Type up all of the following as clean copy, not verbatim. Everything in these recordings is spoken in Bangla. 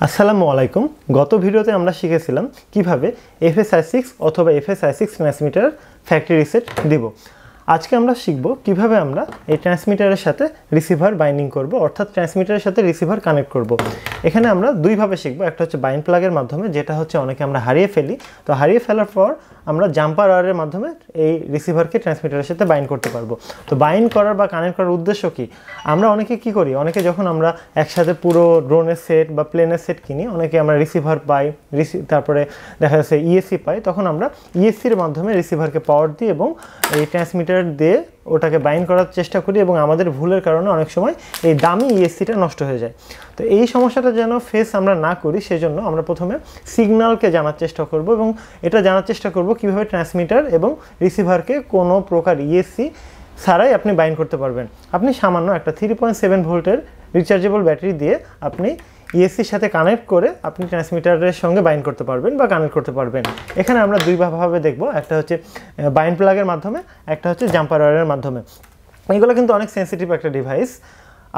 আসসালামু আলাইকুম। গত ভিডিওতে আমরা শিখেছিলাম কিভাবে FSI6 অথবা FSI6 ট্রান্সমিটার ফ্যাক্টরি রিসেট দিব। আজকে আমরা শিখব কিভাবে আমরা এই ট্রান্সমিটারের সাথে রিসিভার বাইন্ডিং করব, অর্থাৎ ট্রান্সমিটারের সাথে রিসিভার কানেক্ট করব। এখানে আমরা দুইভাবে শিখব। একটা হচ্ছে বাইন্ড প্লাগের মাধ্যমে, যেটা হচ্ছে অনেকে আমরা হারিয়ে ফেলি। তো হারিয়ে ফেলার পর আমরা জাম্পার ওয়্যারের মাধ্যমে এই রিসিভারকে ট্রান্সমিটারের সাথে বাইন্ড করতে পারবো। তো বাইন্ড করার বা কানেক্ট করার উদ্দেশ্য কি? আমরা অনেকে কি করি, অনেকে যখন আমরা একসাথে পুরো ড্রোনের সেট বা প্লেনের সেট কিনি, অনেকে আমরা রিসিভার পাই, তারপরে দেখা যাচ্ছে ইএসসি পাই, তখন আমরা ইএসসির মাধ্যমে রিসিভারকে পাওয়ার দিই এবং এই ট্রান্সমিটার দিয়ে ওটাকে বাইন্ড করার চেষ্টা করি, এবং আমাদের ভুলের কারণে অনেক সময় এই দামি ইএসসিটা নষ্ট হয়ে যায়। তো এই সমস্যাটা যেন ফেস আমরা না করি, সেজন্য আমরা প্রথমে সিগন্যালকে জানার চেষ্টা করব, এবং এটা জানার চেষ্টা করব কিভাবে ট্রান্সমিটার এবং রিসিভারকে কোনো প্রকার ইএসসি ছাড়াই আপনি বাইন্ড করতে পারবেন। আপনি সামান্য একটা 3.7 ভোল্টের রিচার্জেবল ব্যাটারি দিয়ে আপনি ইএসসির সাথে কানেক্ট করে আপনি ট্রান্সমিটারের সঙ্গে বাইন্ড করতে পারবেন বা কানেক্ট করতে পারবেন। এখানে আমরা দুইভাবে দেখব, একটা হচ্ছে বাইন্ড প্লাগের মাধ্যমে, একটা হচ্ছে জাম্পার ওয়্যারের মাধ্যমে। এগুলো কিন্তু অনেক সেন্সিটিভ একটা ডিভাইস,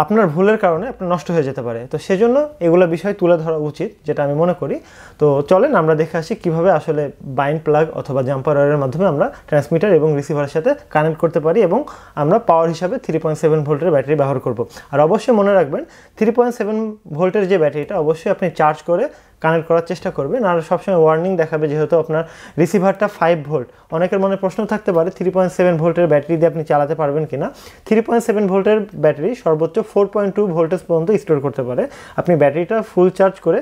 আপনার ভুলের কারণে আপনার নষ্ট হয়ে যেতে পারে। তো সেজন্য এগুলো বিষয় তুলে ধরা উচিত, যেটা আমি মনে করি। তো চলেন আমরা দেখে আসি কীভাবে আসলে বাইন্ড প্লাগ অথবা জাম্পার ওয়্যারের মাধ্যমে আমরা ট্রান্সমিটার এবং রিসিভারের সাথে কানেক্ট করতে পারি, এবং আমরা পাওয়ার হিসাবে 3.7 ভোল্টের ব্যাটারি ব্যবহার করব। আর অবশ্যই মনে রাখবেন, 3.7 ভোল্টের যে ব্যাটারিটা অবশ্যই আপনি চার্জ করে কানেক্ট করার চেষ্টা করবেন। আর সবসময় ওয়ার্নিং দেখাবে, যেহেতু আপনার রিসিভারটা 5 ভোল্ট। অনেকের মনে প্রশ্ন থাকতে পারে 3.7 ভোল্টের ব্যাটারি দিয়ে আপনি চালাতে পারবেন কিনা। 3.7 ভোল্টের ব্যাটারি সর্বোচ্চ 4.2 ভোল্টেজ পর্যন্ত স্টোর করতে পারে। আপনি ব্যাটারিটা ফুল চার্জ করে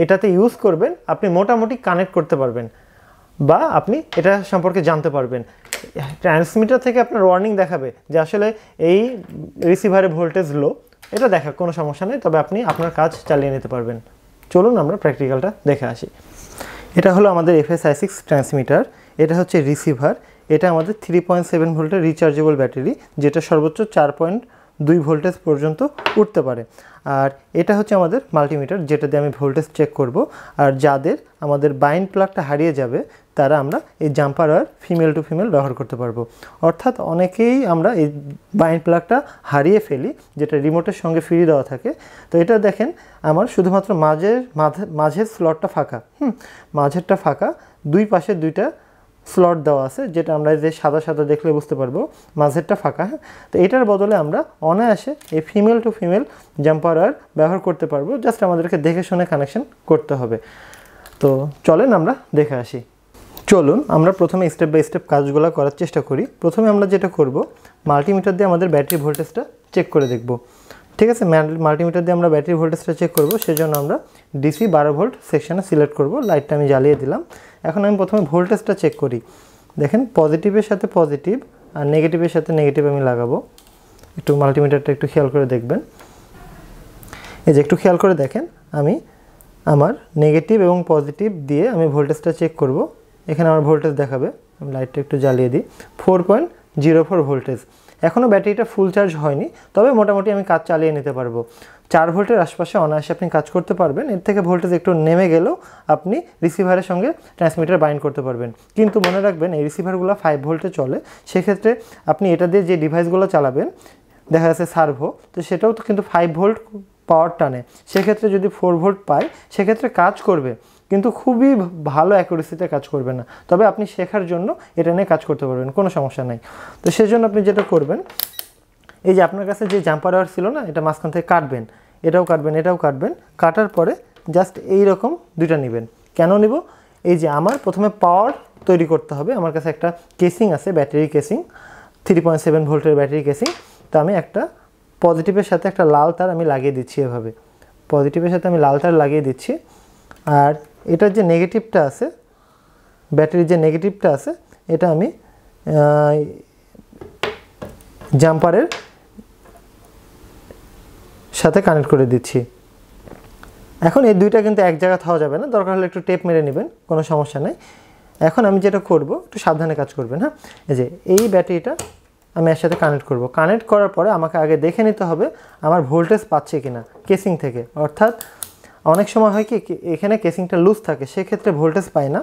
এটাতে ইউজ করবেন, আপনি মোটামুটি কানেক্ট করতে পারবেন বা আপনি এটা সম্পর্কে জানতে পারবেন। ট্রান্সমিটার থেকে আপনার ওয়ার্নিং দেখাবে যে আসলে এই রিসিভারের ভোল্টেজ লো, এটা দেখা কোনো সমস্যা নেই, তবে আপনি আপনার কাজ চালিয়ে নিতে পারবেন। চলুন আমরা প্র্যাকটিক্যালটা দেখে আসি। এটা হলো আমাদের FSI6 ট্রান্সমিটার, এটা হচ্ছে রিসিভার, এটা আমাদের 3.7 ভোল্টের রিচার্জেবল ব্যাটারি, যেটা সর্বোচ্চ 4.2 ভোল্টেজ পর্যন্ত উঠতে পারে। আর এটা হচ্ছে আমাদের মাল্টিমিটার, যেটা দিয়ে আমি ভোল্টেজ চেক করব। আর যাদের আমাদের বাইন্ড প্লাগটা হারিয়ে যাবে, তারা আমরা এই jumper wire female to female ব্যবহার করতে পারবো। অর্থাৎ অনেকেই আমরা এই বাইন্ড প্লাগটা হারিয়ে ফেলি, যেটা রিমোটের সঙ্গে ফ্রি দেওয়া থাকে। তো এটা দেখেন, আমার শুধুমাত্র মাঝের স্লটটা ফাঁকা, মাঝেরটা ফাঁকা, দুই পাশে দুইটা স্লট দেওয়া আছে, যেটা আমরা যে সাদা সাদা দেখলে বুঝতে পারবো মাঝেরটা ফাঁকা। তো এটার বদলে আমরা অনায়াসে এই female to female jumper wire ব্যবহার করতে পারবো। জাস্ট আমাদেরকে দেখে শুনে কানেকশন করতে হবে। তো চলেন আমরা দেখে আসি। চলুন আমরা প্রথমে স্টেপ বাই স্টেপ কাজগুলো করার চেষ্টা করি। প্রথমে আমরা যেটা করব, মাল্টিমিটার দিয়ে আমাদের ব্যাটারি ভোল্টেজটা চেক করে দেখব। ঠিক আছে, মাল্টিমিটার দিয়ে আমরা ব্যাটারি ভোল্টেজটা চেক করব। সেজন্য আমরা DC 12 ভোল্ট সেকশানে সিলেক্ট করব। লাইটটা আমি জ্বালিয়ে দিলাম। এখন আমি প্রথমে ভোল্টেজটা চেক করি। দেখেন, পজিটিভের সাথে পজিটিভ আর নেগেটিভের সাথে নেগেটিভ আমি লাগাবো। একটু মাল্টিমিটারটা একটু খেয়াল করে দেখবেন। এই যে একটু খেয়াল করে দেখেন, আমি আমার নেগেটিভ এবং পজিটিভ দিয়ে আমি ভোল্টেজটা চেক করব। এখানে আমার ভোল্টেজ দেখাবে, আমি লাইটটা একটু জ্বালিয়ে দিই, 4.04 ভোল্টেজ। এখনও ব্যাটারিটা ফুল চার্জ হয়নি, তবে মোটামুটি আমি কাজ চালিয়ে নিতে পারবো। 4 ভোল্টের আশপাশে অনায়াসে আপনি কাজ করতে পারবেন। এর থেকে ভোল্টেজ একটু নেমে গেলেও আপনি রিসিভারের সঙ্গে ট্রান্সমিটার বাইন্ড করতে পারবেন। কিন্তু মনে রাখবেন, এই রিসিভারগুলো 5 ভোল্টে চলে। সেক্ষেত্রে আপনি এটা দিয়ে যে ডিভাইসগুলো চালাবেন, দেখা যাচ্ছে সার্ভো, তো সেটাও তো কিন্তু 5 ভোল্ট পাওয়ার টানে। সেক্ষেত্রে যদি 4 ভোল্ট পায়, সেক্ষেত্রে কাজ করবে, কিন্তু খুবই ভালো অ্যাকুরেসিতে কাজ করবে না। তবে আপনি শেখার জন্য এটা নিয়ে কাজ করতে পারবেন, কোনো সমস্যা নাই। তো সেজন্য আপনি যেটা করবেন, এই যে আপনার কাছে যে জাম্পার ওয়্যার ছিল না, এটা মাঝখান থেকে কাটবেন, এটাও কাটবেন, এটাও কাটবেন। কাটার পরে জাস্ট এইরকম দুইটা নেবেন। কেন নিব? এই যে আমার প্রথমে পাওয়ার তৈরি করতে হবে। আমার কাছে একটা কেসিং আছে, ব্যাটারি কেসিং, 3.7 ভোল্টের ব্যাটারি কেসিং। তো আমি একটা পজিটিভের সাথে একটা লাল তার আমি লাগিয়ে দিচ্ছি, এভাবে পজিটিভের সাথে আমি লাল তার লাগিয়ে দিচ্ছি। আর এটার যে নেগেটিভটা আছে, ব্যাটারির যে নেগেটিভটা আছে, এটা আমি জাম্পারের সাথে কানেক্ট করে দিচ্ছি। এখন এই দুইটা কিন্তু এক জায়গায় থাকা যাবে না, দরকার হলে একটু টেপ মেরে নেবেন, কোনো সমস্যা নেই। এখন আমি যেটা করব, একটু সাবধানে কাজ করবেন। হ্যাঁ, এই যে এই ব্যাটারিটা আমি এর সাথে কানেক্ট করব। কানেক্ট করার পরে আমাকে আগে দেখে নিতে হবে আমার ভোল্টেজ পাচ্ছে কিনা কেসিং থেকে। অর্থাৎ অনেক সময় হয় কি, এখানে কেসিংটা লুজ থাকে, সেক্ষেত্রে ভোল্টেজ পায় না।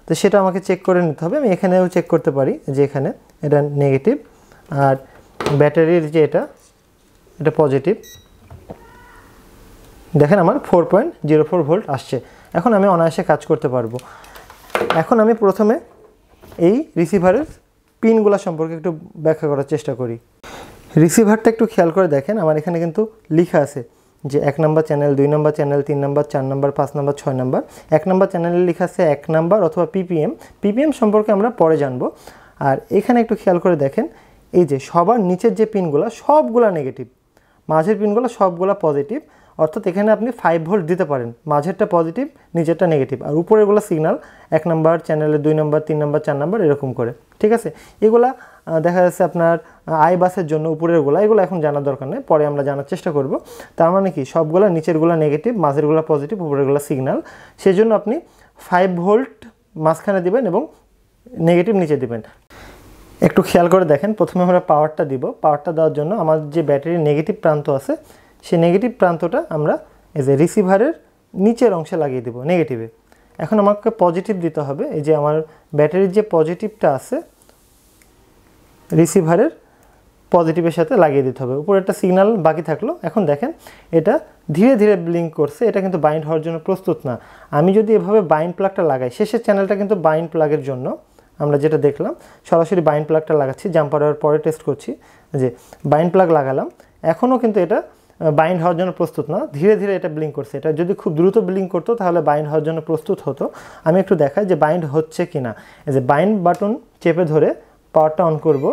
তো সেটা আমাকে চেক করে নিতে হবে। আমি এখানেও চেক করতে পারি যে এখানে এটা নেগেটিভ, আর ব্যাটারির যে এটা পজিটিভ। দেখেন আমার 4.04 ভোল্ট আসছে। এখন আমি অনায়াসে কাজ করতে পারবো। এখন আমি প্রথমে এই রিসিভারের পিনগুলো সম্পর্কে একটু ব্যাখ্যা করার চেষ্টা করি। রিসিভারটা একটু খেয়াল করে দেখেন, আমার এখানে কিন্তু লেখা আছে যে 1 নম্বর চ্যানেল, 2 নম্বর চ্যানেল, 3 নম্বর, 4 নম্বর, 5 নম্বর, 6 নম্বর। 1 নম্বর চ্যানেলে লেখা আছে 1 নম্বর অথবা পিপিএম সম্পর্কে আমরা পরে জানবো। আর এখানে একটু খেয়াল করে দেখেন, এই যে সবার নিচের যে পিনগুলো সবগুলা নেগেটিভ, মাঝের পিনগুলো সবগুলা পজিটিভ, অর্থাৎ এখানে আপনি 5 ভোল্ট দিতে পারেন, মাঝেরটা পজিটিভ নিচেরটা নেগেটিভ, আর উপরেরগুলো সিগন্যাল 1 নম্বর চ্যানেলে, 2 নম্বর, 3 নম্বর, 4 নম্বর এরকম করে। ঠিক আছে, এগুলা দেখা যাচ্ছে আপনার আই বাসের জন্য উপরেরগুলো, এগুলো এখন জানার দরকার নেই, পরে আমরা জানার চেষ্টা করব। তার মানে কি, সবগুলো নিচেরগুলো নেগেটিভ, মাঝেরগুলো পজিটিভ, উপরেরগুলো সিগন্যাল, সেই জন্য আপনি 5 ভোল্ট মাঝখানে দিবেন এবং নেগেটিভ নিচে দিবেন। একটু খেয়াল করে দেখেন, প্রথমে আমরা পাওয়ারটা দিব। পাওয়ারটা দেওয়ার জন্য আমার যে ব্যাটারির নেগেটিভ প্রান্ত আছে, সেই নেগেটিভ প্রান্তটা আমরা এই যে রিসিভারের নিচের অংশে লাগিয়ে দেব নেগেটিভে। এখন আমাকে পজিটিভ দিতে হবে, এই যে আমার ব্যাটারির যে পজিটিভটা আছে রিসিভারের পজিটিভের সাথে লাগিয়ে দিতে হবে। উপরে একটা সিগন্যাল বাকি থাকলো। এখন দেখেন এটা ধীরে ধীরে ব্লিঙ্ক করছে, এটা কিন্তু বাইন্ড হওয়ার জন্য প্রস্তুত না। আমি যদি এভাবে বাইন্ড প্লাগটা লাগাই, শেষের চ্যানেলটা কিন্তু বাইন্ড প্লাগের জন্য, আমরা যেটা দেখলাম সরাসরি বাইন্ড প্লাগটা লাগাচ্ছি, জাম্পার হওয়ার পরে টেস্ট করছি যে বাইন্ড প্লাগ লাগালাম, এখনও কিন্তু এটা বাইন্ড হওয়ার জন্য প্রস্তুত না, ধীরে ধীরে এটা ব্লিঙ্ক করছে। এটা যদি খুব দ্রুত ব্লিঙ্ক করতো তাহলে বাইন্ড হওয়ার জন্য প্রস্তুত হতো। আমি একটু দেখাই যে বাইন্ড হচ্ছে কি না। এই যে বাইন্ড বাটন চেপে ধরে পাওয়ারটা অন করব,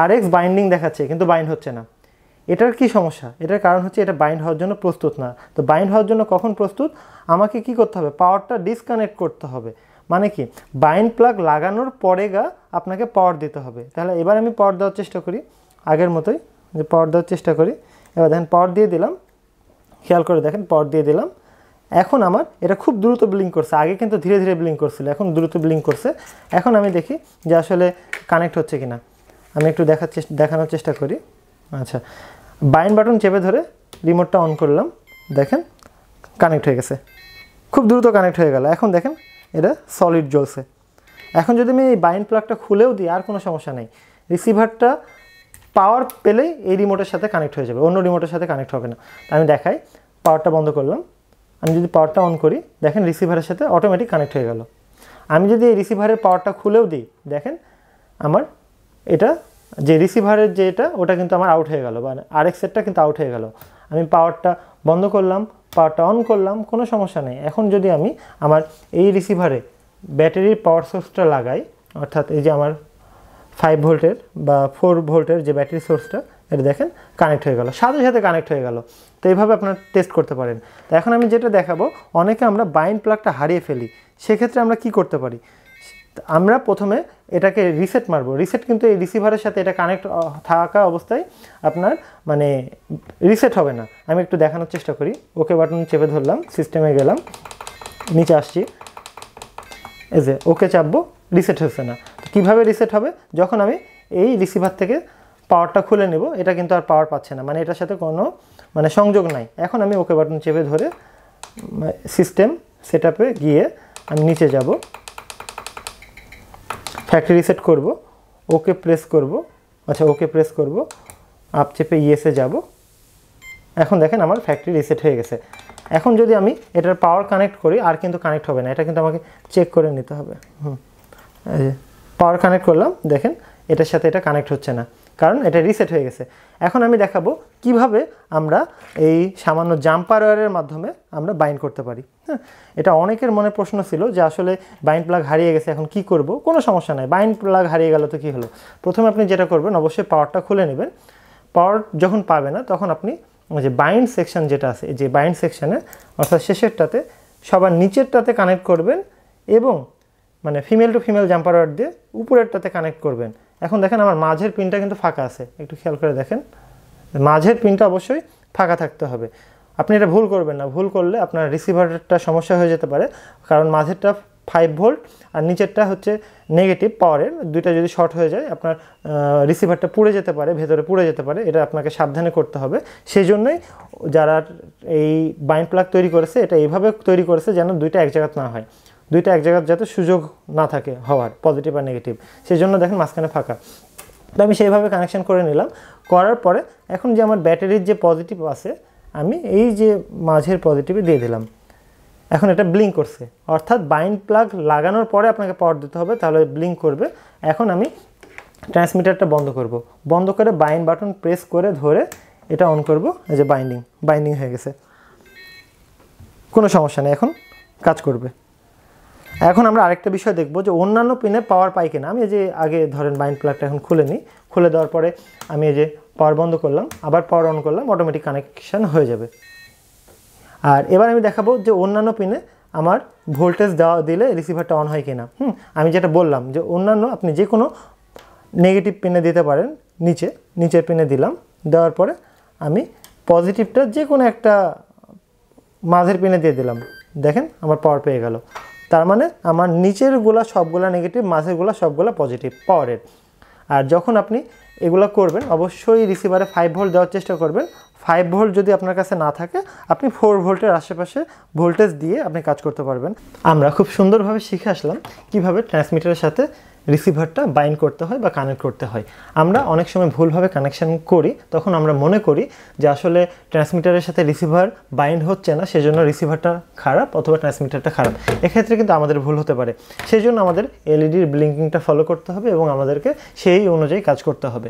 RX বাইন্ডিং দেখাচ্ছে কিন্তু বাইন্ড হচ্ছে না। এটার কি সমস্যা? এটার কারণ হচ্ছে এটা বাইন্ড হওয়ার জন্য প্রস্তুত না। তো বাইন্ড হওয়ার জন্য কখন প্রস্তুত? আমাকে কি করতে হবে? পাওয়ারটা ডিসকানেক্ট করতে হবে। মানে কি, বাইন্ড প্লাগ লাগানোর পরে আপনাকে পাওয়ার দিতে হবে। তাহলে এবার আমি পাওয়ার দেওয়ার চেষ্টা করি, আগের মতোই যে পাওয়ার দেওয়ার চেষ্টা করি। এবার দেখেন পাওয়ার দিয়ে দিলাম, খেয়াল করে দেখেন পাওয়ার দিয়ে দিলাম। এখন আমার এটা খুব দ্রুত ব্লিঙ্ক করছে, আগে কিন্তু ধীরে ধীরে ব্লিঙ্ক করছিল, এখন দ্রুত ব্লিঙ্ক করছে। এখন আমি দেখি যে আসলে কানেক্ট হচ্ছে কিনা, আমি একটু দেখানোর চেষ্টা করি। আচ্ছা, বাইন্ড বাটন চেপে ধরে রিমোটটা অন করলাম, দেখেন কানেক্ট হয়ে গেছে, খুব দ্রুত কানেক্ট হয়ে গেল। এখন দেখেন এটা সলিড জ্বলছে। এখন যদি আমি এই বাইন্ড প্লাগটা খুলেও দিই আর কোনো সমস্যা নেই, রিসিভারটা পাওয়ার পেলেই এই রিমোটের সাথে কানেক্ট হয়ে যাবে, অন্য রিমোটের সাথে কানেক্ট হবে না। আমি দেখাই, পাওয়ারটা বন্ধ করলাম, আমি যদি পাওয়ারটা অন করি দেখেন রিসিভারের সাথে অটোমেটিক কানেক্ট হয়ে গেল। আমি যদি এই রিসিভারের পাওয়ারটা খুলেও দিই, দেখেন আমার এটা যে রিসিভারের যে ওটা কিন্তু আমার আউট হয়ে গেল, মানে RX সেটটা কিন্তু আউট হয়ে গেল। আমি পাওয়ারটা বন্ধ করলাম, পাওয়ারটা অন করলাম, কোনো সমস্যা নেই। এখন যদি আমি আমার এই রিসিভারে ব্যাটারির পাওয়ার সোর্সটা লাগাই, অর্থাৎ এই যে আমার 5 ভোল্টের বা 4 ভোল্টের যে ব্যাটারি সোর্সটা, এটা দেখেন কানেক্ট হয়ে গেল, সাথে সাথে কানেক্ট হয়ে গেল। তো এইভাবে আপনারা টেস্ট করতে পারেন। তো এখন আমি যেটা দেখাবো, অনেকে আমরা বাইন্ড প্লাগটা হারিয়ে ফেলি, সেক্ষেত্রে আমরা কি করতে পারি? আমরা প্রথমে এটাকে রিসেট মারবো। রিসেট কিন্তু এই রিসিভারের সাথে এটা কানেক্ট থাকা অবস্থায় আপনার মানে রিসেট হবে না। আমি একটু দেখানোর চেষ্টা করি। ওকে বাটন চেপে ধরলাম, সিস্টেমে গেলাম, নিচে আসছি, এই যে ওকে চাপবো, রিসেট হচ্ছে না। কীভাবে রিসেট হবে? যখন আমি এই রিসিভার থেকে পাওয়ারটা খুলে নেব, এটা কিন্তু আর পাওয়ার পাচ্ছে না, মানে এটার সাথে কোনো সংযোগ নাই। এখন আমি ওকে বাটন চেপে ধরে সিস্টেম সেটআপে গিয়ে আমি নিচে যাব, ফ্যাক্টরি রিসেট করব, ওকে প্রেস করব, আচ্ছা ওকে প্রেস করব, আপ চেপে ইয়েসে যাব। এখন দেখেন আমার ফ্যাক্টরি রিসেট হয়ে গেছে। এখন যদি আমি এটার পাওয়ার কানেক্ট করি, আর কিন্তু কানেক্ট হবে না, এটা কিন্তু আমাকে চেক করে নিতে হবে। পাওয়ার কানেক্ট করলাম, দেখেন এটার সাথে এটা কানেক্ট হচ্ছে না, কারণ এটা রিসেট হয়ে গেছে। এখন আমি দেখাবো কিভাবে আমরা এই সামান্য জাম্পার ওয়্যারের মাধ্যমে আমরা বাইন্ড করতে পারি। হ্যাঁ, এটা অনেকের মনে প্রশ্ন ছিল যে আসলে বাইন্ড প্লাগ হারিয়ে গেছে, এখন কি করব? কোনো সমস্যা নাই, বাইন্ড প্লাগ হারিয়ে গেল তো কী হলো? প্রথমে আপনি যেটা করবেন, অবশ্যই পাওয়ারটা খুলে নেবেন। পাওয়ার যখন পাবে না, তখন আপনি যে বাইন্ড সেকশন যেটা আছে, যে বাইন্ড সেকশানে অর্থাৎ শেষেরটাতে সবার নিচেরটাতে কানেক্ট করবেন এবং female to female jumper wire দিয়ে উপরেরটাতে কানেক্ট করবেন। এখন দেখেন আমার মাঝের পিনটা কিন্তু ফাঁকা আছে, একটু খেয়াল করে দেখেন, মাঝের পিনটা অবশ্যই ফাঁকা থাকতে হবে। আপনি এটা ভুল করবেন না, ভুল করলে আপনার রিসিভারটা সমস্যা হয়ে যেতে পারে, কারণ মাঝেরটা 5 ভোল্ট আর নিচেরটা হচ্ছে নেগেটিভ পাওয়ারের, দুইটা যদি শর্ট হয়ে যায় আপনার রিসিভারটা পুড়ে যেতে পারে, ভেতরে পুড়ে যেতে পারে, এটা আপনাকে সাবধানে করতে হবে। সেই জন্যই যারা এই বাইন্ড প্লাগ তৈরি করেছে, এটা এইভাবে তৈরি করেছে যেন দুইটা এক জায়গাতে না হয়, দুইটা এক জায়গার যাতে সুযোগ না থাকে হওয়ার, পজিটিভ আর নেগেটিভ, সেই জন্য দেখেন মাঝখানে ফাঁকা। তো আমি সেইভাবে কানেকশন করে নিলাম। করার পরে এখন যে আমার ব্যাটারির যে পজিটিভ আছে, আমি এই যে মাঝের পজিটিভে দিয়ে দিলাম। এখন এটা ব্লিঙ্ক করছে, অর্থাৎ বাইন্ড প্লাগ লাগানোর পরে আপনাকে পাওয়ার দিতে হবে, তাহলে ব্লিঙ্ক করবে। এখন আমি ট্রান্সমিটারটা বন্ধ করব, বন্ধ করে বাইন্ড বাটন প্রেস করে ধরে এটা অন করব। এই যে বাইন্ডিং হয়ে গেছে, কোনো সমস্যা নেই, এখন কাজ করবে। এখন আমরা আরেকটা বিষয় দেখব যে অন্যান্য পিনে পাওয়ার পাই কিনা। আমি এই যে আগে ধরেন বাইন্ড প্লাগটা এখন খুলে নিই, খুলে দেওয়ার পরে আমি এই যে পাওয়ার বন্ধ করলাম, আবার পাওয়ার অন করলাম, অটোমেটিক কানেকশান হয়ে যাবে। আর এবার আমি দেখাবো যে অন্যান্য পিনে আমার ভোল্টেজ দিলে রিসিভারটা অন হয় কিনা। আমি যেটা বললাম যে অন্যান্য আপনি যে কোনো নেগেটিভ পিনে দিতে পারেন, নিচের পিনে দিলাম, দেওয়ার পরে আমি পজিটিভটা যে কোনো একটা মাঝের পিনে দিয়ে দিলাম, দেখেন আমার পাওয়ার পেয়ে গেল। তার মানে আমার নিচেরগুলা সবগুলা নেগেটিভ, মাঝেরগুলা সবগুলা পজিটিভ পাওয়ারের। আর যখন আপনি এগুলো করবেন অবশ্যই রিসিভারে 5 ভোল্ট দেওয়ার চেষ্টা করবেন। 5 ভোল্ট যদি আপনার কাছে না থাকে, আপনি 4 ভোল্টের আশেপাশে ভোল্টেজ দিয়ে আপনি কাজ করতে পারবেন। আমরা খুব সুন্দরভাবে শিখে আসলাম কিভাবে ট্রান্সমিটারের সাথে রিসিভারটা বাইন্ড করতে হয় বা কানেক্ট করতে হয়। আমরা অনেক সময় ভুলভাবে কানেকশান করি, তখন আমরা মনে করি যে আসলে ট্রান্সমিটারের সাথে রিসিভার বাইন্ড হচ্ছে না, সেজন্য রিসিভারটা খারাপ অথবা ট্রান্সমিটারটা খারাপ। এক্ষেত্রে কিন্তু আমাদের ভুল হতে পারে। সেই জন্য আমাদের এলইডির ব্লিঙ্কিংটা ফলো করতে হবে এবং আমাদেরকে সেই অনুযায়ী কাজ করতে হবে।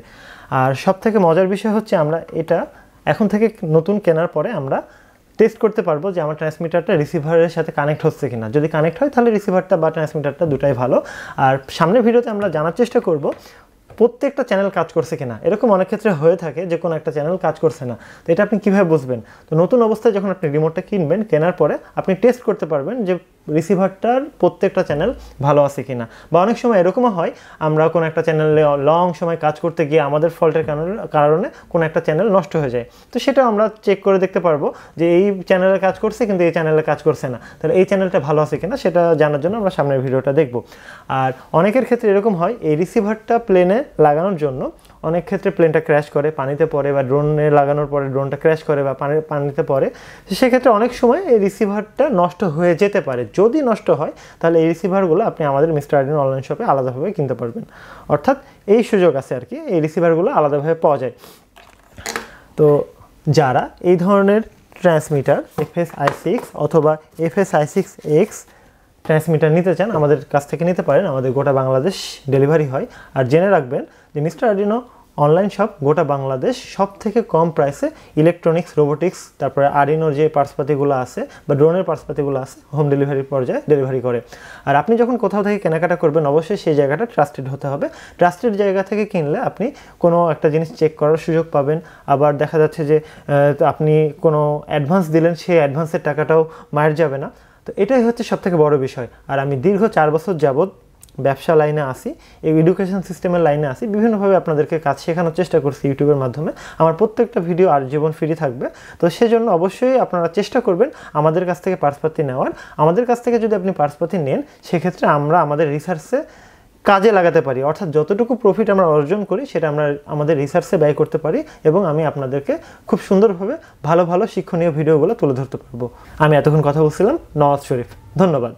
আর সবথেকে মজার বিষয় হচ্ছে আমরা এটা এখন থেকে নতুন কেনার পরে আমরা টেস্ট করতে পারবো যে আমার ট্রান্সমিটারটা রিসিভারের সাথে কানেক্ট হচ্ছে কিনা। যদি কানেক্ট হয় তাহলে রিসিভারটা বা ট্রান্সমিটারটা দুটাই ভালো। আর সামনের ভিডিওতে আমরা জানার চেষ্টা করব প্রত্যেকটা চ্যানেল কাজ করছে কিনা। এরকম অনেক ক্ষেত্রে হয়ে থাকে যে কোনো একটা চ্যানেল কাজ করছে না, তো এটা আপনি কীভাবে বুঝবেন? তো নতুন অবস্থায় যখন আপনি রিমোটটা কিনবেন, কেনার পরে আপনি টেস্ট করতে পারবেন যে রিসিভারটার প্রত্যেকটা চ্যানেল ভালো আছে কিনা। বা অনেক সময় এরকমও হয় আমরা কোনো একটা চ্যানেলে লং সময় কাজ করতে গিয়ে আমাদের ফল্টের কারণে কোনো একটা চ্যানেল নষ্ট হয়ে যায়, তো সেটা আমরা চেক করে দেখতে পারবো যে এই চ্যানেলে কাজ করছে কিন্তু এই চ্যানেলে কাজ করছে না, তাহলে এই চ্যানেলটা ভালো আছে কিনা সেটা জানার জন্য আমরা সামনের ভিডিওটা দেখব। আর অনেকের ক্ষেত্রে এরকম হয় এই রিসিভারটা প্লেনে লাগানোর জন্য অনেক ক্ষেত্রে প্লেনটা ক্র্যাশ করে, পানিতে পড়ে, বা ড্রোনে লাগানোর পরে ড্রোনটা ক্র্যাশ করে বা পানিতে পড়ে। সেক্ষেত্রে অনেক সময় এই রিসিভারটা নষ্ট হয়ে যেতে পারে। যদি নষ্ট হয় তাহলে এই রিসিভারগুলো আপনি আমাদের মিস্টার আরডিনো অনলাইন শপে আলাদাভাবে কিনতে পারবেন। অর্থাৎ এই সুযোগ আছে আর কি, এই রিসিভারগুলো আলাদাভাবে পাওয়া যায়। তো যারা এই ধরনের ট্রান্সমিটার FS-i6 অথবা FS-i6X ট্রান্সমিটার নিতে চান, আমাদের কাছ থেকে নিতে পারেন। আমাদের গোটা বাংলাদেশ ডেলিভারি হয়। আর জেনে রাখবেন যে মিস্টার আরডিনো অনলাইন শপ গোটা বাংলাদেশ সব থেকে কম প্রাইসে ইলেকট্রনিক্স, রোবোটিক্স, তারপরে আরডিনোর যে পার্টসপাতিগুলো আছে বা ড্রোনের পার্টসপাতিগুলো আছে হোম ডেলিভারির পর্যায়ে ডেলিভারি করে। আর আপনি যখন কোথাও থেকে কেনাকাটা করবেন অবশ্যই সেই জায়গাটা ট্রাস্টেড হতে হবে। ট্রাস্টেড জায়গা থেকে কিনলে আপনি কোনো একটা জিনিস চেক করার সুযোগ পাবেন। আবার দেখা যাচ্ছে যে আপনি কোনো অ্যাডভান্স দিলেন, সেই অ্যাডভান্সের টাকাটাও মার যাবে না। তো এটাই হচ্ছে সবথেকে বড় বিষয়। আর আমি দীর্ঘ 4 বছর যাবৎ ব্যবসা লাইনে আসি, এই এডুকেশন সিস্টেমের লাইনে আসি, বিভিন্নভাবে আপনাদেরকে কাজ শেখানোর চেষ্টা করছি ইউটিউবের মাধ্যমে। আমার প্রত্যেকটা ভিডিও আর জীবন ফ্রি থাকবে। তো সেজন্য অবশ্যই আপনারা চেষ্টা করবেন আমাদের কাছ থেকে পার্টসপাতি নেওয়ার। আমাদের কাছ থেকে যদি আপনি পার্টসপাতি নেন, সেক্ষেত্রে আমরা আমাদের রিসার্চে কাজে লাগাতে পারি, অর্থাৎ যতটুকু প্রফিট আমরা অর্জন করি সেটা আমরা আমাদের রিসার্চে ব্যয় করতে পারি এবং আমি আপনাদেরকে খুব সুন্দরভাবে ভালো ভালো শিক্ষণীয় ভিডিওগুলো তুলে ধরতে পারবো। আমি এতক্ষণ কথা বলছিলাম নওয়াজ শরীফ। ধন্যবাদ।